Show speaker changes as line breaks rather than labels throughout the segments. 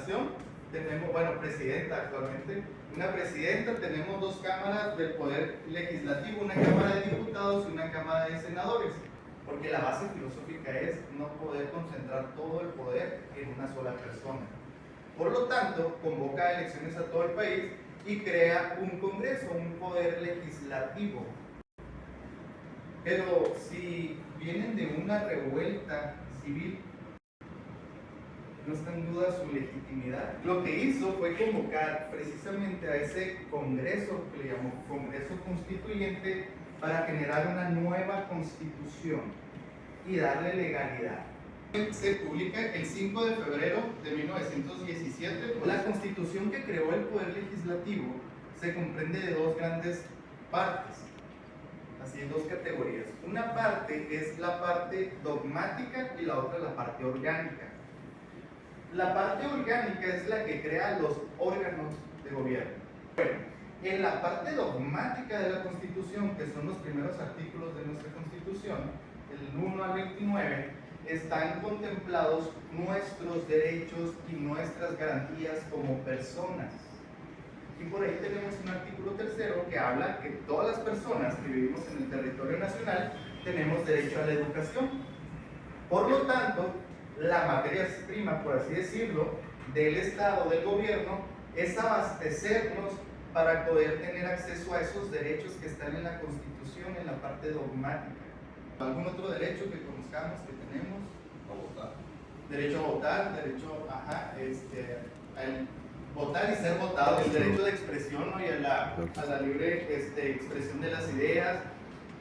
nación tenemos, bueno, presidenta actualmente, una presidenta, tenemos dos cámaras del poder legislativo, una cámara de diputados y una cámara de senadores, porque la base filosófica es no poder concentrar todo el poder en una sola persona. Por lo tanto, convoca elecciones a todo el país y crea un congreso, un poder legislativo. Pero si vienen de una revuelta civil, no está en duda su legitimidad. Lo que hizo fue convocar precisamente a ese congreso, que le llamó Congreso Constituyente, para generar una nueva constitución y darle legalidad. Se publica el 5 de febrero de 1917. La constitución que creó el Poder Legislativo se comprende de dos grandes partes, así dos categorías. Una parte es la parte dogmática y la otra la parte orgánica. La parte orgánica es la que crea los órganos de gobierno. Bueno, en la parte dogmática de la Constitución, que son los primeros artículos de nuestra Constitución, el 1 al 29, están contemplados nuestros derechos y nuestras garantías como personas. Y por ahí tenemos un artículo tercero que habla que todas las personas que vivimos en el territorio nacional tenemos derecho a la educación. Por lo tanto, la materia prima, por así decirlo, del Estado, del gobierno, es abastecernos para poder tener acceso a esos derechos que están en la Constitución, en la parte dogmática. ¿Algún otro derecho que conozcamos que tenemos?
A votar.
Derecho a votar, derecho a votar y ser votado, el derecho de expresión, ¿no? Y a la libre expresión de las ideas,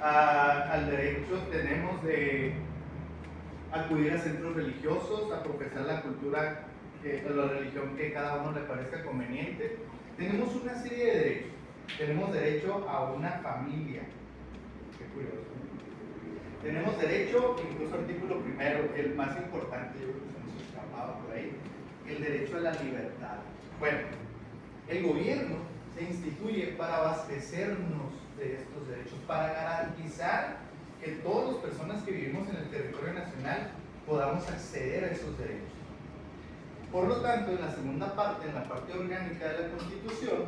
al derecho tenemos de acudir a centros religiosos, a profesar la cultura, la religión que cada uno le parezca conveniente. Tenemos una serie de derechos. Tenemos derecho a una familia. Qué curioso. Tenemos derecho, incluso artículo primero, el más importante, yo creo que se nos escapaba por ahí, el derecho a la libertad. Bueno, el gobierno se instituye para abastecernos de estos derechos, para garantizar que todas las personas que vivimos en el territorio nacional podamos acceder a esos derechos. Por lo tanto, en la segunda parte, en la parte orgánica de la Constitución,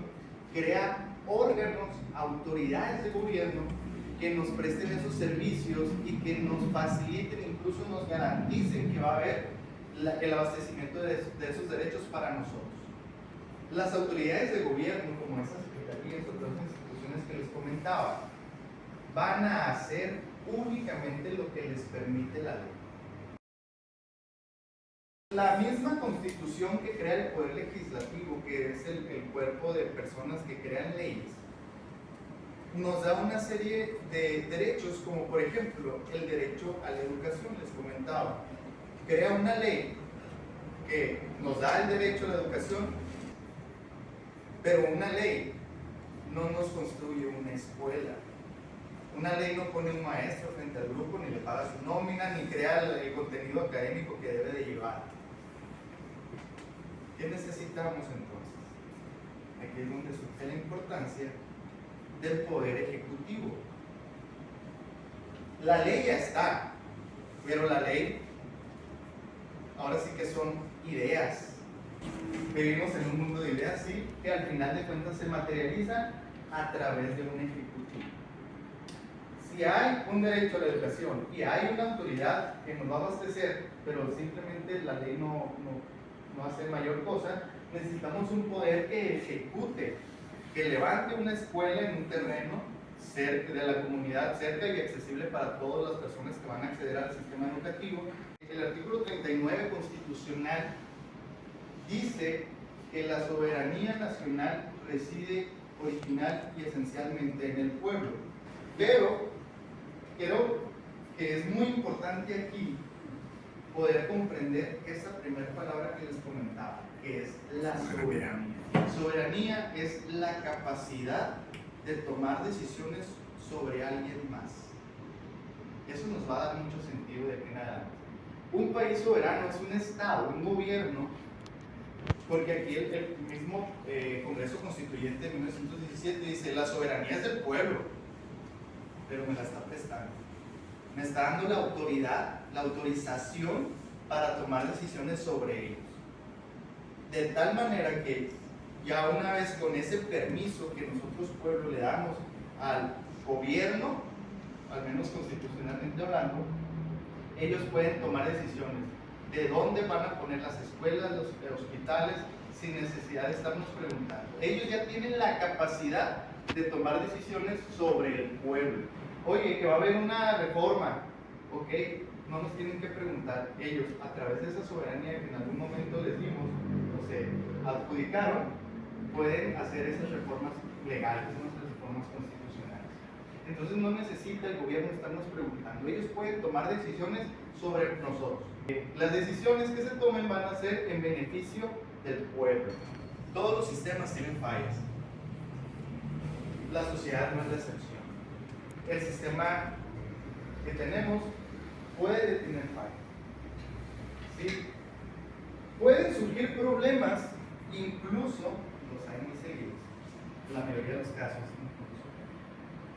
crea órganos, autoridades de gobierno que nos presten esos servicios y que nos faciliten, incluso nos garanticen que va a haber el abastecimiento de esos derechos para nosotros. Las autoridades de gobierno, como esas secretarías o otras instituciones que les comentaba, van a hacer únicamente lo que les permite la ley. La misma Constitución que crea el Poder Legislativo, que es el cuerpo de personas que crean leyes, nos da una serie de derechos, como por ejemplo el derecho a la educación, les comentaba. Crea una ley que nos da el derecho a la educación, pero una ley no nos construye una escuela. Una ley no pone un maestro frente al grupo, ni le paga su nómina, ni crea el contenido académico que debe de llevar. ¿Qué necesitamos entonces? Aquí es donde surge la importancia del poder ejecutivo. La ley ya está, pero la ley ahora sí que son ideas. Vivimos en un mundo de ideas, sí, que al final de cuentas se materializan a través de un ejecutivo. Si hay un derecho a la educación y hay una autoridad que nos va a abastecer, pero simplemente la ley no hace mayor cosa, necesitamos un poder que ejecute, que levante una escuela en un terreno cerca de la comunidad, cerca y accesible para todas las personas que van a acceder al sistema educativo. El artículo 39 constitucional dice que la soberanía nacional reside original y esencialmente en el pueblo. Pero creo que es muy importante aquí poder comprender esa primera palabra que les comentaba, que es la soberanía. Soberanía es la capacidad de tomar decisiones sobre alguien más. Eso nos va a dar mucho sentido de aquí en adelante. Un país soberano es un Estado, un gobierno, porque aquí el mismo Congreso Constituyente de 1917 dice: la soberanía es del pueblo, pero me la está prestando. Me está dando la autoridad, la autorización para tomar decisiones sobre ellos. De tal manera que ya una vez con ese permiso que nosotros pueblo le damos al gobierno, al menos constitucionalmente hablando, ellos pueden tomar decisiones de dónde van a poner las escuelas, los hospitales, sin necesidad de estarnos preguntando. Ellos ya tienen la capacidad de tomar decisiones sobre el pueblo. Oye, que va a haber una reforma, ok, no nos tienen que preguntar. Ellos, a través de esa soberanía que en algún momento les dimos, o se adjudicaron, pueden hacer esas reformas legales, esas reformas constitucionales. Entonces no necesita el gobierno estarnos preguntando, ellos pueden tomar decisiones sobre nosotros. Las decisiones que se tomen van a ser en beneficio del pueblo. Todos los sistemas tienen fallas. La sociedad no es la excepción. El sistema que tenemos puede tener fallas. ¿Sí? Pueden surgir problemas, incluso los hay muy seguidos, en la mayoría de los casos, incluso,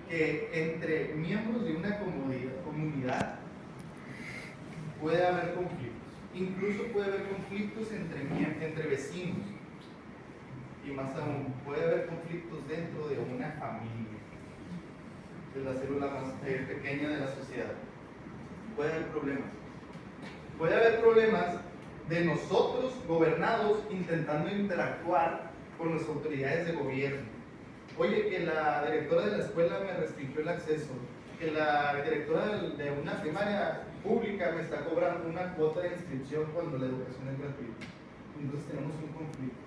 que entre miembros de una comunidad puede haber conflictos. Incluso puede haber conflictos entre vecinos. Y más aún, puede haber conflictos dentro de una familia. Es la célula más pequeña de la sociedad. Puede haber problemas. Puede haber problemas de nosotros, gobernados, intentando interactuar con las autoridades de gobierno. Oye, que la directora de la escuela me restringió el acceso, que la directora de una primaria pública me está cobrando una cuota de inscripción cuando la educación es gratuita. Entonces tenemos un conflicto.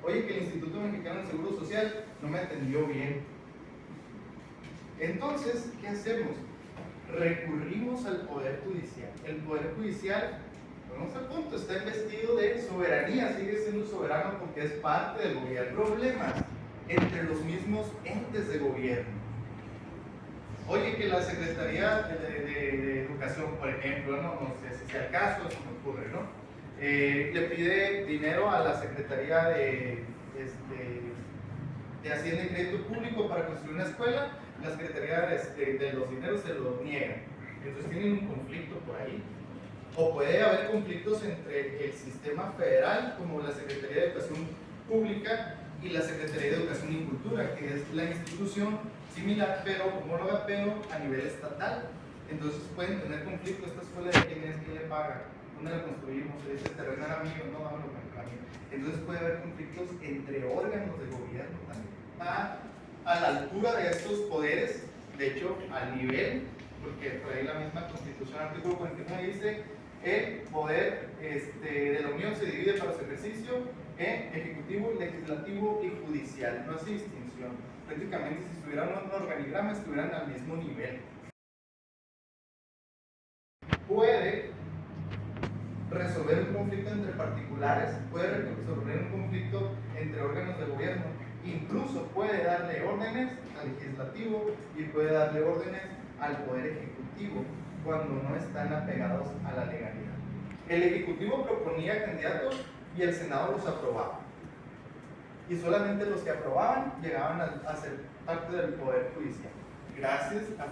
Oye, que el Instituto Mexicano del Seguro Social no me atendió bien. Entonces, ¿qué hacemos? Recurrimos al Poder Judicial. El Poder Judicial, vamos al punto, está investido de soberanía, sigue siendo soberano porque es parte del gobierno. Problemas entre los mismos entes de gobierno. Oye, que la Secretaría de Educación, por ejemplo, no sé si sea el caso, eso me ocurre, ¿no? Le pide dinero a la Secretaría de Hacienda y Crédito Público para construir una escuela, la Secretaría de los dineros se los niega. Entonces tienen un conflicto por ahí. O puede haber conflictos entre el sistema federal, como la Secretaría de Educación Pública, y la Secretaría de Educación y Cultura, que es la institución similar, pero homóloga, pero a nivel estatal. Entonces pueden tener conflicto. Esta escuela de quién es, quién le paga, dónde la construimos, ese terreno era mío, no, dámelo para mí. Entonces puede haber conflictos entre órganos de gobierno también. A la altura de estos poderes, de hecho, al nivel, porque por ahí la misma Constitución, artículo 49, dice: el poder de la Unión se divide para su ejercicio en ejecutivo, legislativo y judicial. No hace distinción. Prácticamente, si estuvieran en un organigrama, estuvieran al mismo nivel. Puede resolver un conflicto entre particulares, puede resolver un conflicto entre órganos de gobierno, incluso puede darle órdenes al legislativo y puede darle órdenes al poder ejecutivo cuando no están apegados a la legalidad. El ejecutivo proponía candidatos y el Senado los aprobaba, y solamente los que aprobaban llegaban a ser parte del poder judicial. Gracias a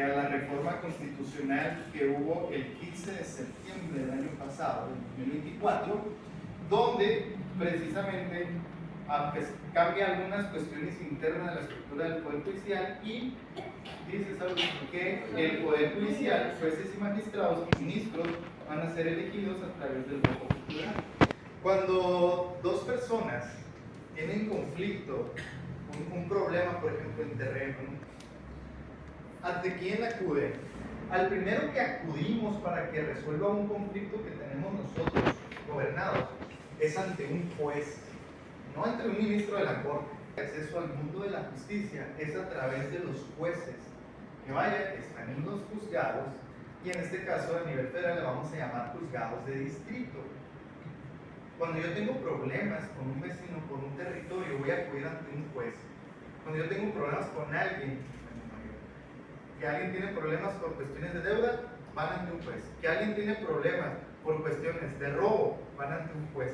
la reforma constitucional que hubo el 15 de septiembre del año pasado, del 2024, donde precisamente cambia algunas cuestiones internas de la estructura del Poder Judicial y dice, ¿sabes?, que el Poder Judicial, jueces y magistrados y ministros van a ser elegidos a través del voto popular. Cuando dos personas tienen conflicto, un problema, por ejemplo, en terreno, ¿ante quién acude? Al primero que acudimos para que resuelva un conflicto que tenemos nosotros, gobernados, es ante un juez, no ante un ministro de la Corte. El acceso al mundo de la justicia es a través de los jueces, que vaya, están en los juzgados, y en este caso a nivel federal le vamos a llamar juzgados de distrito. Cuando yo tengo problemas con un vecino, con un territorio, voy a acudir ante un juez. Cuando yo tengo problemas con alguien, que alguien tiene problemas por cuestiones de deuda, van ante un juez. Que alguien tiene problemas por cuestiones de robo, van ante un juez.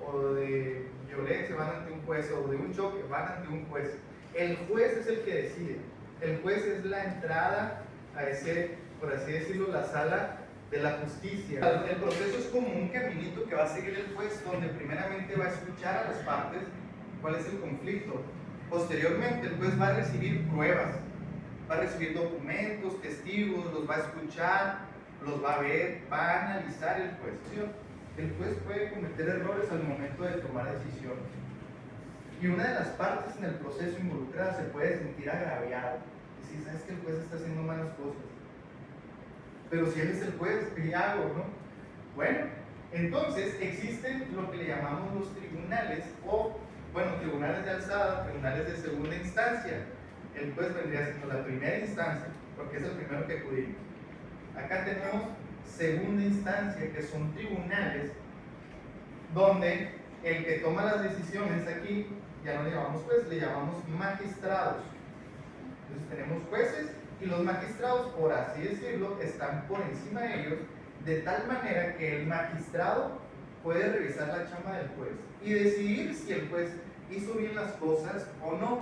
O de violencia, van ante un juez. O de un choque, van ante un juez. El juez es el que decide. El juez es la entrada a ese, por así decirlo, la sala de la justicia. El proceso es como un caminito que va a seguir el juez, donde primeramente va a escuchar a las partes cuál es el conflicto. Posteriormente el juez va a recibir pruebas, va a recibir documentos, testigos, los va a escuchar, los va a ver, va a analizar el juez. El juez puede cometer errores al momento de tomar decisiones. Y una de las partes en el proceso involucrada se puede sentir agraviado. Decir, ¿sabes que el juez está haciendo malas cosas? Pero si él es el juez, ¿qué hago, no? Bueno, entonces existen lo que le llamamos los tribunales, o, bueno, tribunales de alzada, tribunales de segunda instancia. El juez vendría siendo la primera instancia, porque es el primero que acudimos. Acá tenemos segunda instancia, que son tribunales donde el que toma las decisiones aquí, ya no le llamamos juez, le llamamos magistrados. Entonces tenemos jueces y los magistrados, por así decirlo, están por encima de ellos, de tal manera que el magistrado puede revisar la chamba del juez y decidir si el juez hizo bien las cosas o no.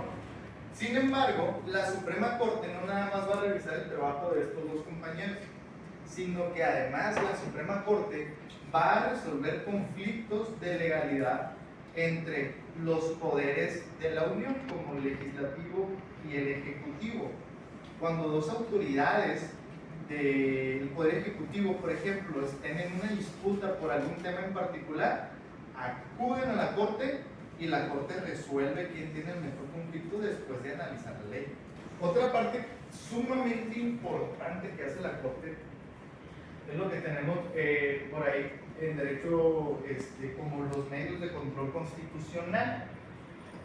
Sin embargo, la Suprema Corte no nada más va a revisar el trabajo de estos dos compañeros, sino que además la Suprema Corte va a resolver conflictos de legalidad entre los poderes de la Unión, como el legislativo y el ejecutivo. Cuando dos autoridades del Poder Ejecutivo, por ejemplo, estén en una disputa por algún tema en particular, acuden a la Corte y la Corte resuelve quién tiene el mejor conflicto después de analizar la ley. Otra parte sumamente importante que hace la Corte es lo que tenemos por ahí en derecho como los medios de control constitucional.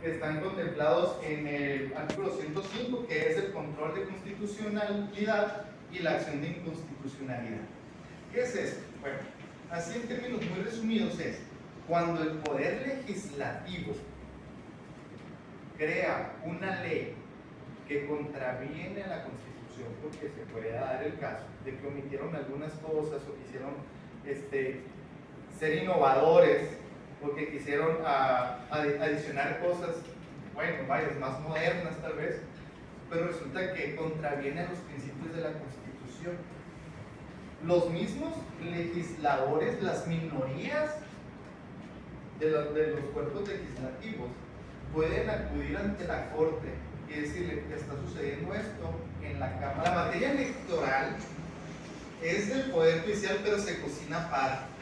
Están contemplados en el artículo 105, que es el control de constitucionalidad y la acción de inconstitucionalidad. ¿Qué es esto? Bueno, así en términos muy resumidos es cuando el poder legislativo crea una ley que contraviene a la Constitución, porque se puede dar el caso de que omitieron algunas cosas o quisieron ser innovadores, porque quisieron adicionar cosas, bueno, varias más modernas tal vez, pero resulta que contraviene a los principios de la Constitución. Los mismos legisladores, las minorías de los cuerpos legislativos pueden acudir ante la Corte y decirle que está sucediendo esto en la Cámara. La materia electoral es del Poder Judicial, pero se cocina aparte.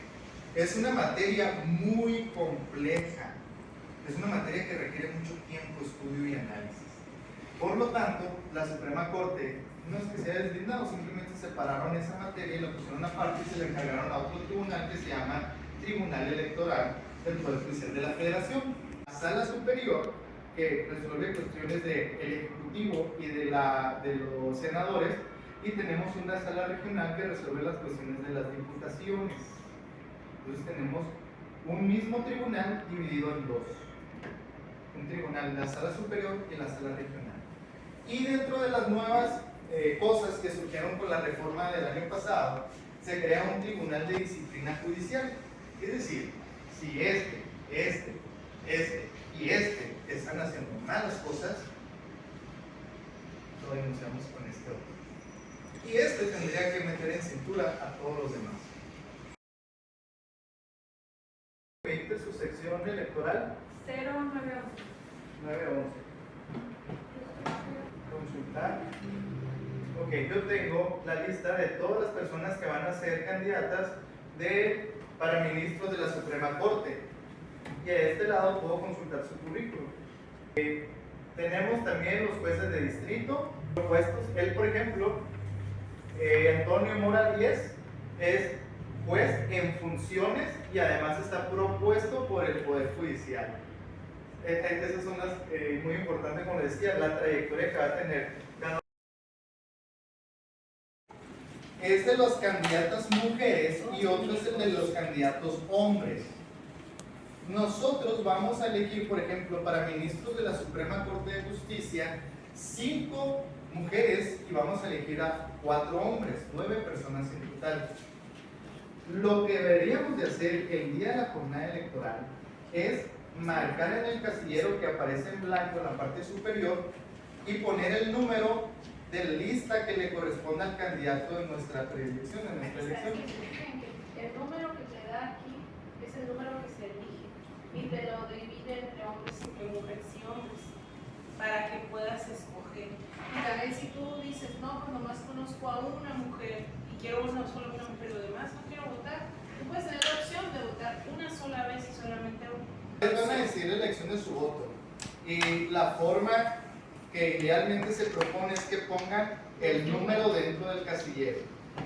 Es una materia muy compleja, es una materia que requiere mucho tiempo, estudio y análisis. Por lo tanto, la Suprema Corte no es que se haya deslindado, simplemente separaron esa materia y la pusieron aparte y se le encargaron a otro tribunal que se llama Tribunal Electoral del Poder Judicial de la Federación. La Sala Superior, que resuelve cuestiones del Ejecutivo y de los senadores, y tenemos una Sala Regional que resuelve las cuestiones de las diputaciones. Entonces tenemos un mismo tribunal dividido en dos. Un tribunal, la Sala Superior y la Sala Regional. Y dentro de las nuevas cosas que surgieron con la reforma del año pasado, se crea un tribunal de disciplina judicial. Es decir, si este y este están haciendo malas cosas, lo denunciamos con este otro. Y este tendría que meter en cintura a todos los demás. Su sección electoral
0911.
911. Consultar. Ok, yo tengo la lista de todas las personas que van a ser candidatas para ministros de la Suprema Corte. Y a este lado puedo consultar su currículum. Tenemos también los jueces de distrito propuestos. Él, por ejemplo, Antonio Mora Díez, es juez en funciones y además está propuesto por el Poder Judicial. Esas son las muy importantes, como les decía, la trayectoria que va a tener cada uno. Es de los candidatos mujeres y otro es el de los candidatos hombres. Nosotros vamos a elegir, por ejemplo, para ministros de la Suprema Corte de Justicia, 5 mujeres y vamos a elegir a 4 hombres, 9 personas en total. Lo que deberíamos de hacer el día de la jornada electoral es marcar en el casillero que aparece en blanco en la parte superior y poner el número de la lista que le corresponde al candidato de nuestra predilección, de nuestra elección.
El número que te da aquí es el número que se elige y te lo divide entre hombres y mujeres y hombres para que puedas escoger. Y también si tú dices, no, pues nomás conozco a una mujer y quiero una solo una mujer, lo demás no quiero votar, tú puedes tener la opción de votar una sola vez y solamente una.
Les van a decir la elección de su voto y la forma que idealmente se propone es que pongan el número dentro del casillero.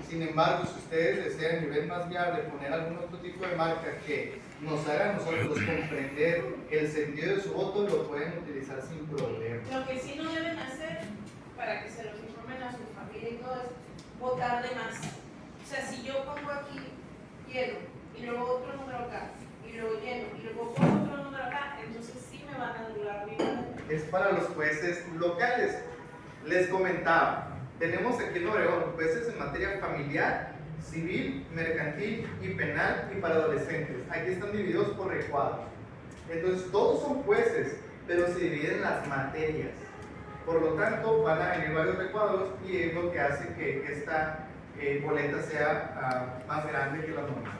Sin embargo, si ustedes desean y ven más viable poner algún otro tipo de marca que nos haga a nosotros comprender el sentido de su voto, lo pueden utilizar sin problema.
Lo que sí no deben hacer, para que se los informen a su familia y todo, es votar de más. O sea, si yo pongo aquí lleno y luego otro número acá y luego lleno y luego pongo otro número acá, entonces sí me van a anular mi voto.
Es para los jueces locales. Les comentaba, tenemos aquí en Obregón jueces en materia familiar, civil, mercantil y penal y para adolescentes. Aquí están divididos por recuadros. Entonces todos son jueces, pero se dividen las materias. Por lo tanto, van a venir varios recuadros y es lo que hace que esta boleta sea más grande que la normal.